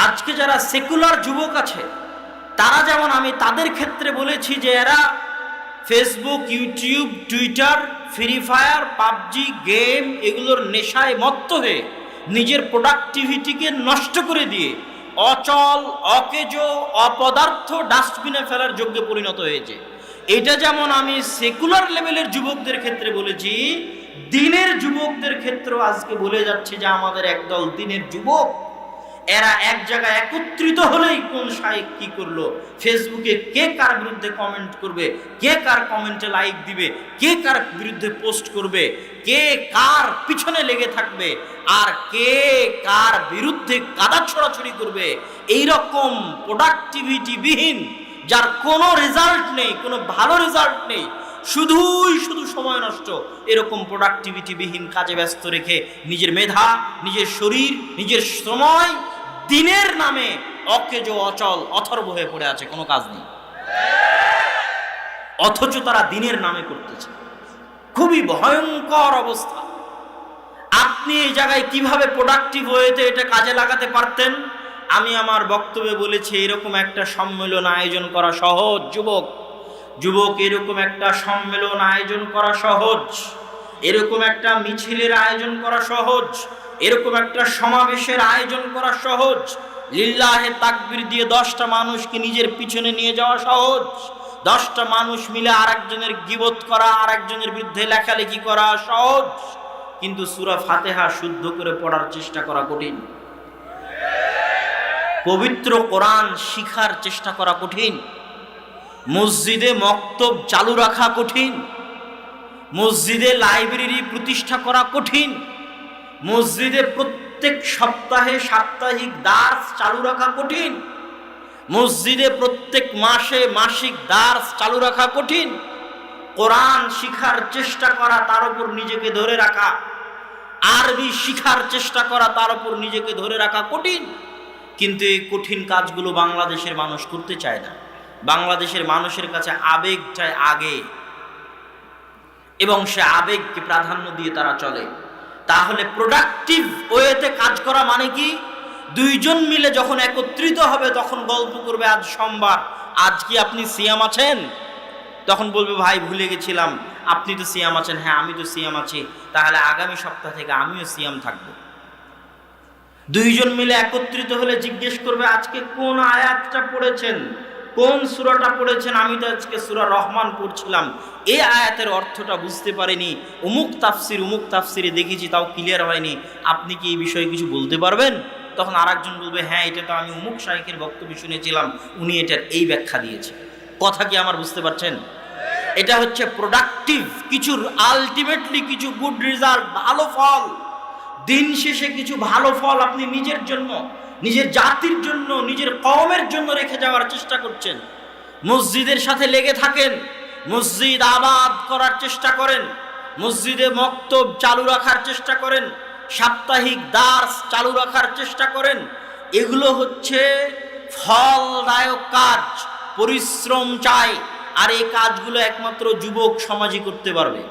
আজকে যারা সেকুলার যুবক আছে তারা যেমন, আমি তাদের ক্ষেত্রে বলেছি যে এরা Facebook, YouTube, Twitter, free fire, PUBG game এগুলোর নেশায় মত্ত হয়ে নিজের প্রোডাক্টিভিটিকে নষ্ট করে দিয়ে অচল, অকেজো, অপদার্থ ডাস্টবিনে ফেলার যোগ্য পরিণত হয়েছে। এটা যেমন আমি সেকুলার লেভেলের যুবকদের ক্ষেত্রে বলেছি, দিনের যুবকদের ক্ষেত্রেও আজকে বলে যাচ্ছে যে আমাদের একদল দিনের যুবক এরা এক জায়গায় একত্রিত হলেই কোন শাইখ কি করলো, ফেসবুকে কে কার বিরুদ্ধে কমেন্ট করবে, কে কার কমেন্টে লাইক দিবে, কে কার বিরুদ্ধে পোস্ট করবে, কে কার পিছনে লেগে থাকবে, আর কে কার বিরুদ্ধে কাদা ছড়াছড়ি করবে, এইরকম প্রোডাক্টিভিটি বিহীন, যার কোনো রেজাল্ট নেই, কোনো ভালো রেজাল্ট নেই, শুধু সময় নষ্ট, এরকম প্রোডাক্টিভিটি বিহীন কাজে ব্যস্ত রেখে নিজের মেধা, নিজের শরীর, নিজের সময় দিনের নামে অকেজো, অচল, অথর্ব হয়ে পড়ে আছে, কোনো কাজ নেই, অথচ তারা দিনের নামে করতেছে। খুবই ভয়ঙ্কর অবস্থা। আপনি এই জায়গায় কিভাবে প্রোডাক্টিভ হয়েছে এটা কাজে লাগাতে পারতেন? আমি আমার বক্তব্যে বলেছি এরকম একটা সম্মেলন আয়োজন করা সহজ। যুবক এরকম একটা সম্মেলন আয়োজন করা সহজ, এরকম একটা মিছিলের আয়োজন করা সহজ, এরকম একটা সমাবেশের আয়োজন করা সহজ, লিল্লাহে তাকবীর দিয়ে 10টা মানুষকে নিজের পিছনে নিয়ে যাওয়া সহজ, 10টা মানুষ মিলে আরেকজনের গীবত করা, আরেকজনের বিরুদ্ধে লেখালেখি করা সহজ, কিন্তু সূরা ফাতিহা শুদ্ধ করে পড়ার চেষ্টা করা কঠিন, পবিত্র কোরআন শিখার চেষ্টা করা কঠিন, মসজিদে মক্তব চালু রাখা কঠিন, মসজিদে লাইব্রেরি প্রতিষ্ঠা করা কঠিন, মসজিদে প্রত্যেক সপ্তাহে সাপ্তাহিক দার্স চালু রাখা কঠিন, মসজিদে প্রত্যেক মাসে মাসিক দার্স চালু রাখা কঠিন, কোরআন শিখার চেষ্টা করা, তার উপর নিজেকে ধরে রাখা, আরবি শিখার চেষ্টা করা, তার উপর নিজেকে ধরে রাখা কঠিন। কিন্তু এই কঠিন কাজগুলো বাংলাদেশের মানুষ করতে চায় না। বাংলাদেশের মানুষের কাছে আবেগ চায় আগে, এবং সে আবেগকে প্রাধান্য দিয়ে তারা চলে। তাহলে প্রোডাক্টিভ ওয়েতে কাজ করা মানে কি? দুইজন মিলে যখন একত্রিত হবে তখন গল্প করবে, আজ সোমবার, আজ কি আপনি সিয়াম আছেন? তখন বলবে ভাই ভুলে গেছিলাম, আপনি তো সিয়াম আছেন। হ্যাঁ আমি তো সিয়াম আছি, তাহলে আগামী সপ্তাহ থেকে আমিও সিয়াম থাকবো। দুইজন মিলে একত্রিত হলে জিজ্ঞেস করবে আজকে কোন আয়াতটা পড়েছেন, কোন সূরাটা পড়েছেন? আমি তো আজকে সূরা রহমান পড়ছিলাম, এই আয়াতের অর্থটা বুঝতে পারিনি, অমুক তাফসিরে দেখেছি, তাও ক্লিয়ার হয়নি, আপনি কি এই বিষয়ে কিছু বলতে পারবেন? তখন আরেকজন বলবে হ্যাঁ এটা তো আমি অমুক শাইখের বক্তব্য শুনেছিলাম, উনি এটার এই ব্যাখ্যা দিয়েছে। কথা কি আমার বুঝতে পারছেন? এটা হচ্ছে প্রোডাক্টিভ, কিছু আলটিমেটলি কিছু গুড রেজাল্ট, ভালো ফল, দিন শেষে কিছু ভালো ফল আপনি নিজের জন্য, নিজের জাতির জন্য, নিজের কওমের জন্য রেখে যাওয়ার চেষ্টা করছেন। মসজিদের সাথে লেগে থাকেন, মসজিদ আবাদ করার চেষ্টা করেন, মসজিদে মক্তব চালু রাখার চেষ্টা করেন, সাপ্তাহিক দার্স চালু রাখার চেষ্টা করেন। এগুলো হচ্ছে ফলদায়ক কাজ, পরিশ্রম চাই, আর এই কাজগুলো একমাত্র যুবক সমাজই করতে পারবে।